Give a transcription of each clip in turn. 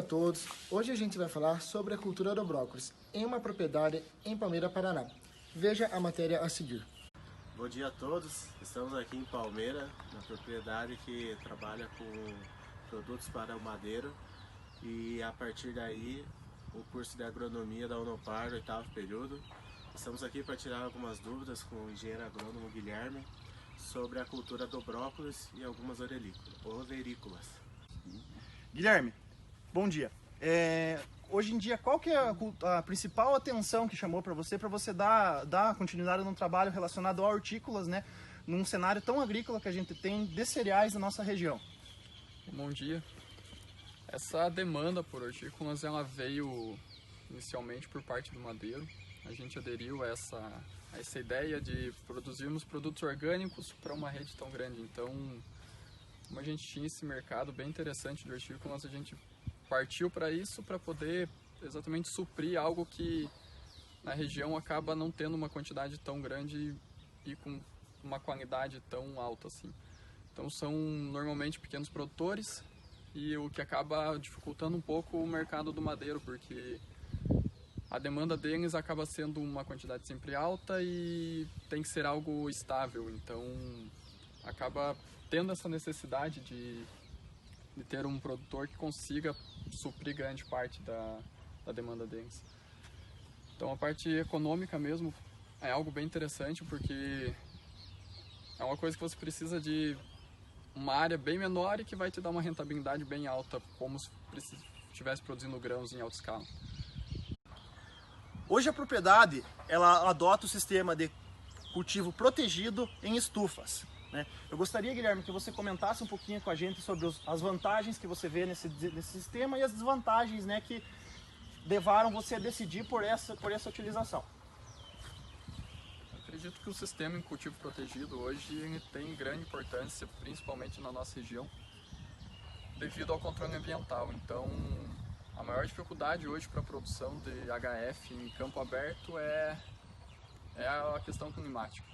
todos, hoje a gente vai falar sobre a cultura do brócolis em uma propriedade em Palmeira, Paraná. Veja a matéria a seguir. Bom dia a todos, estamos aqui em Palmeira, na propriedade que trabalha com produtos para o madeiro e a partir daí o curso de agronomia da Unopar, 8º período. Estamos aqui para tirar algumas dúvidas com o engenheiro agrônomo Guilherme sobre a cultura do brócolis e algumas olerícolas. Guilherme, bom dia. Hoje em dia, qual que é a principal atenção que chamou para você dar continuidade num trabalho relacionado a hortícolas, né, num cenário tão agrícola que a gente tem de cereais na nossa região? Bom dia. Essa demanda por hortícolas ela veio inicialmente por parte do madeiro. A gente aderiu a essa ideia de produzirmos produtos orgânicos para uma rede tão grande. Então, como a gente tinha esse mercado bem interessante de hortícolas, a gente partiu para isso para poder exatamente suprir algo que na região acaba não tendo uma quantidade tão grande e com uma qualidade tão alta assim. Então são normalmente pequenos produtores e o que acaba dificultando um pouco o mercado do madeiro, porque a demanda deles acaba sendo uma quantidade sempre alta e tem que ser algo estável, então acaba tendo essa necessidade de ter um produtor que consiga suprir grande parte da demanda deles. Então a parte econômica mesmo é algo bem interessante, porque é uma coisa que você precisa de uma área bem menor e que vai te dar uma rentabilidade bem alta, como se estivesse produzindo grãos em alta escala. Hoje a propriedade ela adota o sistema de cultivo protegido em estufas, né? Eu gostaria, Guilherme, que você comentasse um pouquinho com a gente sobre as vantagens que você vê nesse sistema e as desvantagens, né, que levaram você a decidir por essa utilização. Eu acredito que o sistema em cultivo protegido hoje ele tem grande importância, principalmente na nossa região, devido ao controle ambiental. Então, a maior dificuldade hoje para a produção de HF em campo aberto é a questão climática.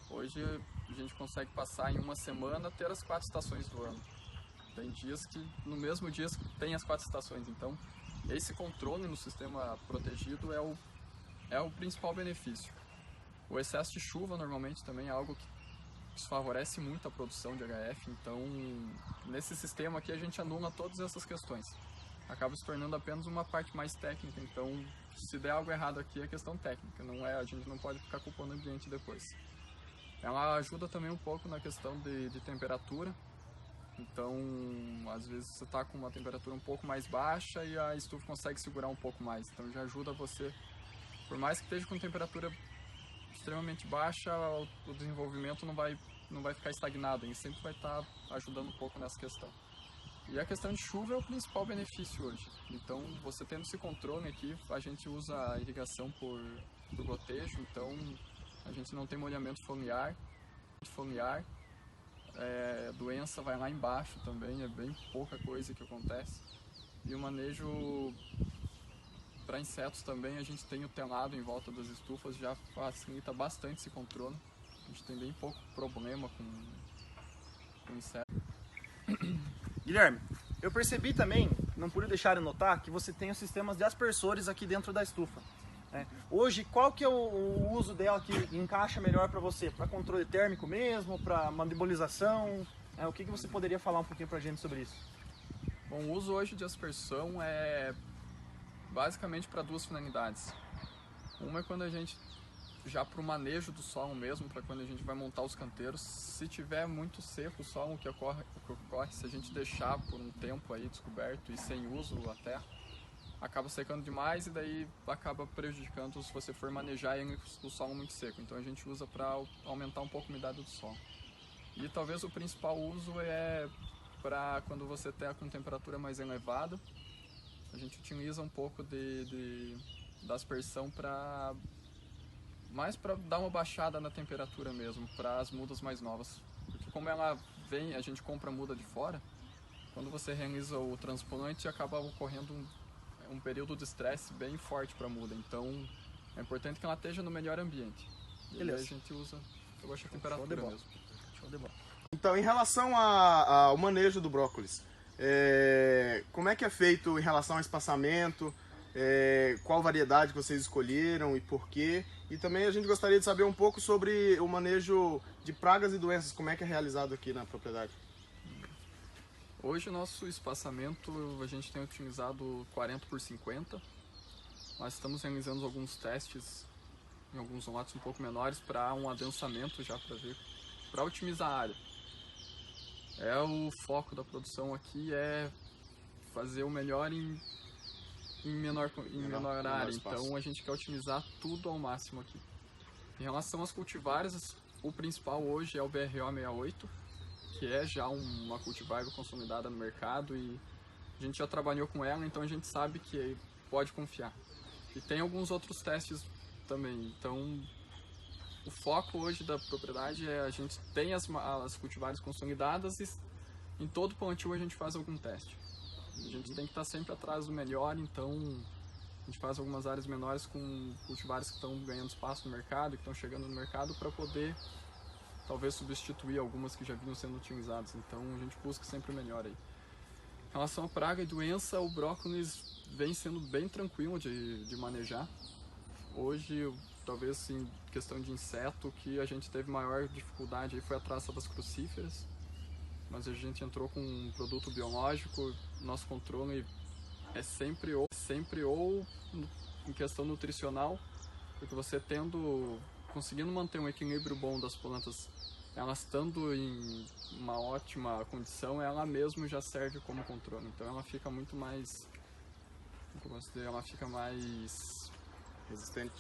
Hoje a gente consegue passar em uma semana ter as 4 estações do ano. Tem dias que no mesmo dia tem as 4 estações, então esse controle no sistema protegido é o principal benefício. O excesso de chuva normalmente também é algo que desfavorece muito a produção de HF, então nesse sistema aqui a gente anula todas essas questões. Acaba se tornando apenas uma parte mais técnica, então se der algo errado aqui é questão técnica, a gente não pode ficar culpando o ambiente depois. Ela ajuda também um pouco na questão de temperatura, então às vezes você está com uma temperatura um pouco mais baixa e a estufa consegue segurar um pouco mais, então já ajuda você, por mais que esteja com temperatura extremamente baixa, o desenvolvimento não vai ficar estagnado, ele sempre vai estar ajudando um pouco nessa questão. E a questão de chuva é o principal benefício hoje, então você tendo esse controle aqui, a gente usa a irrigação por gotejo, então a gente não tem molhamento foliar, doença vai lá embaixo também, é bem pouca coisa que acontece. E o manejo para insetos também, a gente tem o telado em volta das estufas, já facilita bastante esse controle. A gente tem bem pouco problema com insetos. Guilherme, eu percebi também, não pude deixar de notar, que você tem os sistemas de aspersores aqui dentro da estufa. Hoje, qual que é o uso dela que encaixa melhor para você? Para controle térmico mesmo? Para mandibulização? O que você poderia falar um pouquinho para a gente sobre isso? Bom, o uso hoje de aspersão é basicamente para 2 finalidades. Uma é quando a gente, já para o manejo do solo mesmo, para quando a gente vai montar os canteiros, se tiver muito seco o solo, o que ocorre se a gente deixar por um tempo aí descoberto e sem uso a terra, acaba secando demais e daí acaba prejudicando se você for manejar o solo muito seco. Então a gente usa para aumentar um pouco a umidade do solo. E talvez o principal uso é para quando você está com temperatura mais elevada, a gente utiliza um pouco da aspersão mais para dar uma baixada na temperatura mesmo, para as mudas mais novas. Porque como ela vem, a gente compra a muda de fora, quando você realiza o transplante acaba ocorrendo um período de estresse bem forte para a muda, então é importante que ela esteja no melhor ambiente. E aí a gente usa, eu acho, a temperatura mesmo. Show de bola. Então, em relação ao manejo do brócolis, como é que é feito em relação ao espaçamento, qual variedade que vocês escolheram e por quê? E também a gente gostaria de saber um pouco sobre o manejo de pragas e doenças, como é que é realizado aqui na propriedade. Hoje o nosso espaçamento a gente tem otimizado 40 por 50. Nós estamos realizando alguns testes em alguns lotes um pouco menores para um adensamento já para otimizar a área. O foco da produção aqui é fazer o melhor em menor área, então a gente quer otimizar tudo ao máximo aqui. Em relação às cultivares, o principal hoje é o BRO 68, que é já uma cultivar consolidada no mercado e a gente já trabalhou com ela, então a gente sabe que pode confiar. E tem alguns outros testes também, então o foco hoje da propriedade a gente tem as cultivares consolidadas e em todo plantio a gente faz algum teste. A gente tem que estar sempre atrás do melhor, então a gente faz algumas áreas menores com cultivares que estão ganhando espaço no mercado, que estão chegando no mercado para poder talvez substituir algumas que já vinham sendo utilizadas. Então a gente busca sempre o melhor aí. Em relação à praga e doença, o brócolis vem sendo bem tranquilo de manejar. Hoje, talvez em questão de inseto, que a gente teve maior dificuldade aí foi a traça das crucíferas. Mas a gente entrou com um produto biológico, nosso controle é sempre ou em questão nutricional, porque você conseguindo manter um equilíbrio bom das plantas, elas estando em uma ótima condição, ela mesmo já serve como controle. Então ela fica muito mais, ela fica mais resistente.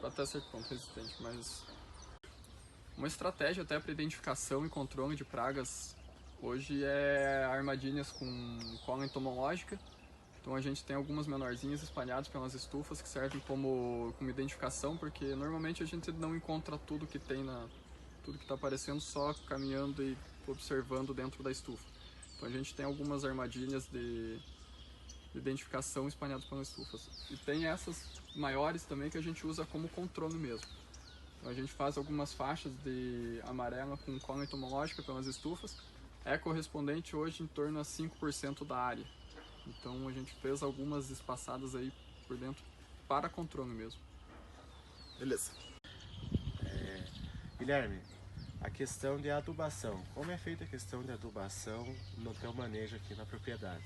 Até certo ponto resistente, mas uma estratégia até para identificação e controle de pragas hoje é armadilhas com cola entomológica. Então a gente tem algumas menorzinhas espalhadas pelas estufas que servem como identificação, porque normalmente a gente não encontra tudo que está aparecendo só caminhando e observando dentro da estufa. Então a gente tem algumas armadilhas de identificação espalhadas pelas estufas. E tem essas maiores também que a gente usa como controle mesmo. Então a gente faz algumas faixas de amarela com cola entomológica pelas estufas, é correspondente hoje em torno a 5% da área. Então a gente fez algumas espaçadas aí por dentro para controle mesmo. Beleza. Guilherme, a questão de adubação. Como é feita a questão de adubação no teu manejo aqui na propriedade?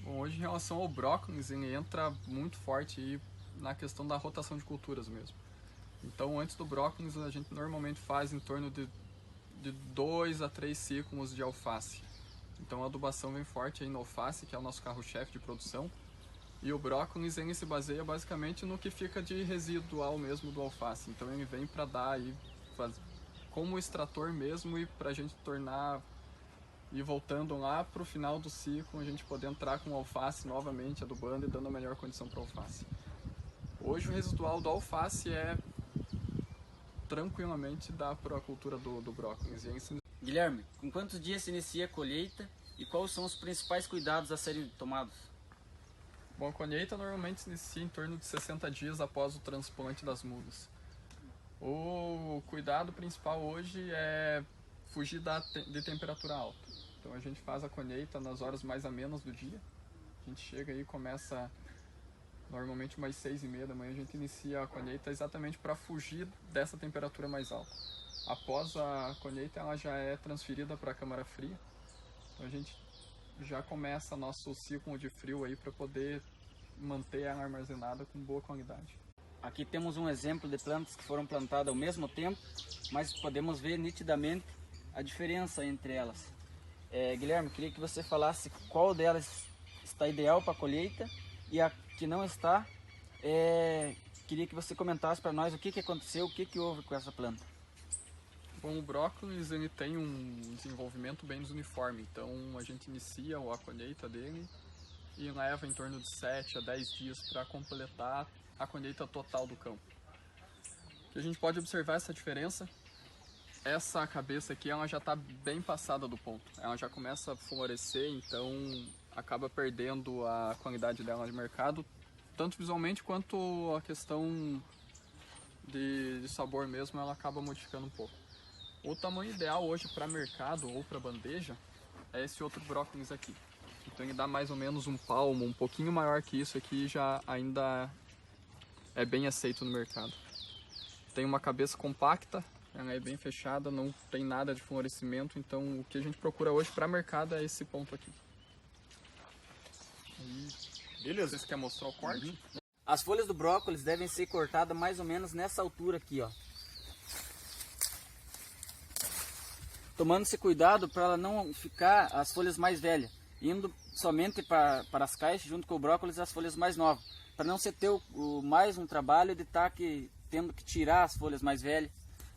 Bom, hoje em relação ao brócolis, ele entra muito forte aí na questão da rotação de culturas mesmo. Então antes do brócolis a gente normalmente faz em torno de 2 a 3 ciclos de alface. Então a adubação vem forte aí no alface, que é o nosso carro-chefe de produção. E o brócolis ele se baseia basicamente no que fica de residual mesmo do alface. Então ele vem para dar aí como extrator mesmo e para a gente tornar e voltando lá para o final do ciclo a gente poder entrar com o alface novamente adubando e dando a melhor condição para o alface. Hoje o residual do alface tranquilamente dá para a cultura do brócolis. Guilherme, com quantos dias se inicia a colheita e quais são os principais cuidados a serem tomados? Bom, a colheita normalmente se inicia em torno de 60 dias após o transplante das mudas. O cuidado principal hoje é fugir de temperatura alta. Então a gente faz a colheita nas horas mais amenas do dia. A gente chega aí e começa normalmente umas 6h30 da manhã, a gente inicia a colheita exatamente para fugir dessa temperatura mais alta. Após a colheita ela já é transferida para a câmara fria. Então a gente já começa nosso ciclo de frio aí para poder manter ela armazenada com boa qualidade. Aqui temos um exemplo de plantas que foram plantadas ao mesmo tempo, mas podemos ver nitidamente a diferença entre elas. Guilherme, queria que você falasse qual delas está ideal para a colheita e a que não está, queria que você comentasse para nós o que aconteceu, o que houve com essa planta. Bom, o brócolis ele tem um desenvolvimento bem desuniforme, então a gente inicia a colheita dele e leva em torno de 7 a 10 dias para completar a colheita total do campo. O que a gente pode observar essa diferença, essa cabeça aqui ela já está bem passada do ponto, ela já começa a florescer, então acaba perdendo a qualidade dela de mercado, tanto visualmente quanto a questão de sabor mesmo, ela acaba modificando um pouco. O tamanho ideal hoje para mercado ou para bandeja é esse outro brócolis aqui. Então ele dá mais ou menos um palmo, um pouquinho maior que isso aqui, já ainda é bem aceito no mercado. Tem uma cabeça compacta, ela é bem fechada, não tem nada de florescimento, então o que a gente procura hoje para mercado é esse ponto aqui. Beleza. Vocês querem mostrar o corte? As folhas do brócolis devem ser cortadas mais ou menos nessa altura aqui, ó. Tomando esse cuidado para ela não ficar as folhas mais velhas, indo somente para as caixas junto com o brócolis as folhas mais novas, para não se ter mais um trabalho de estar tendo que tirar as folhas mais velhas.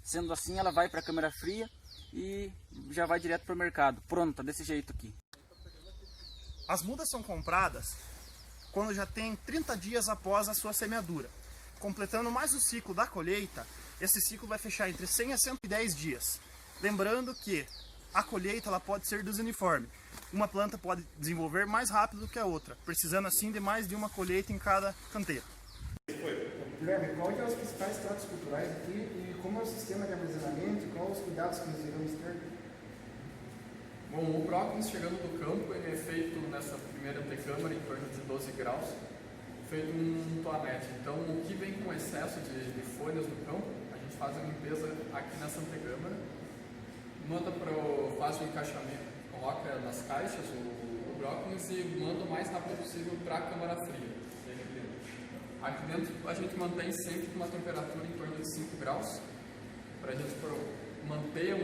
Sendo assim, ela vai para a câmara fria e já vai direto para o mercado, pronta, desse jeito aqui. As mudas são compradas quando já tem 30 dias após a sua semeadura. Completando mais o ciclo da colheita, esse ciclo vai fechar entre 100 a 110 dias. Lembrando que a colheita ela pode ser desuniforme. Uma planta pode desenvolver mais rápido do que a outra, precisando assim de mais de uma colheita em cada canteiro. Guilherme, quais são os principais tratos culturais aqui e como é o sistema de armazenamento e quais os cuidados que nós devemos ter? Bom, o brócolis chegando do campo, ele é feito nessa primeira antecâmara em torno de 12 graus, feito um toalete. Então, o que vem com excesso de folhas do campo, a gente faz a limpeza aqui nessa antecâmara, faz o encaixamento, coloca nas caixas o brócolis e manda o mais rápido possível para a câmara fria. Aqui dentro a gente mantém sempre uma temperatura em torno de 5 graus, para a gente manter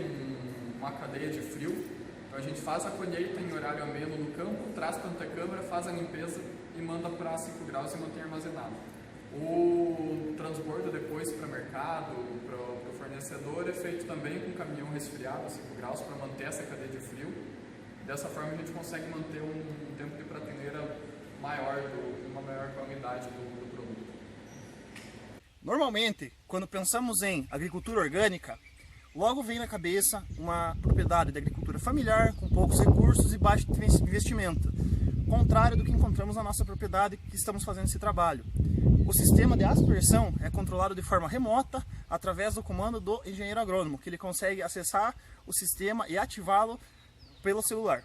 uma cadeia de frio. Então a gente faz a colheita em horário ameno no campo, traz para a antecâmara, faz a limpeza e manda para 5 graus e mantém armazenado. O transbordo depois para o mercado, para o fornecedor, é feito também com caminhão resfriado a 5 graus para manter essa cadeia de frio. Dessa forma a gente consegue manter um tempo de prateleira maior, uma maior qualidade do produto. Normalmente, quando pensamos em agricultura orgânica, logo vem na cabeça uma propriedade de agricultura familiar, com poucos recursos e baixo investimento, contrário do que encontramos na nossa propriedade que estamos fazendo esse trabalho. O sistema de aspersão é controlado de forma remota, através do comando do engenheiro agrônomo, que ele consegue acessar o sistema e ativá-lo pelo celular.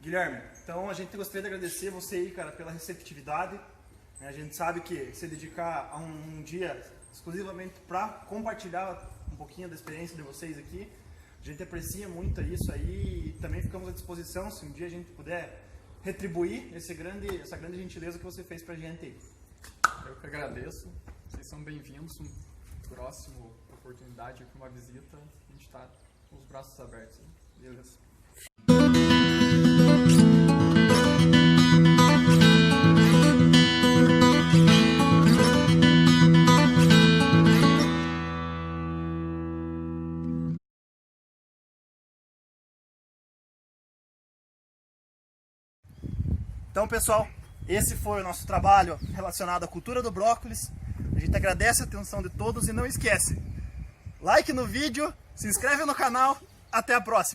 Guilherme, então a gente gostaria de agradecer você aí, cara, pela receptividade. A gente sabe que se dedicar a um dia exclusivamente para compartilhar um pouquinho da experiência de vocês aqui, a gente aprecia muito isso aí e também ficamos à disposição se um dia a gente puder retribuir essa grande gentileza que você fez pra gente aí. Eu que agradeço, vocês são bem-vindos, próxima oportunidade para uma visita, a gente está com os braços abertos. Beleza. Então, pessoal, esse foi o nosso trabalho relacionado à cultura do brócolis. A gente agradece a atenção de todos e não esquece, like no vídeo, se inscreve no canal, até a próxima!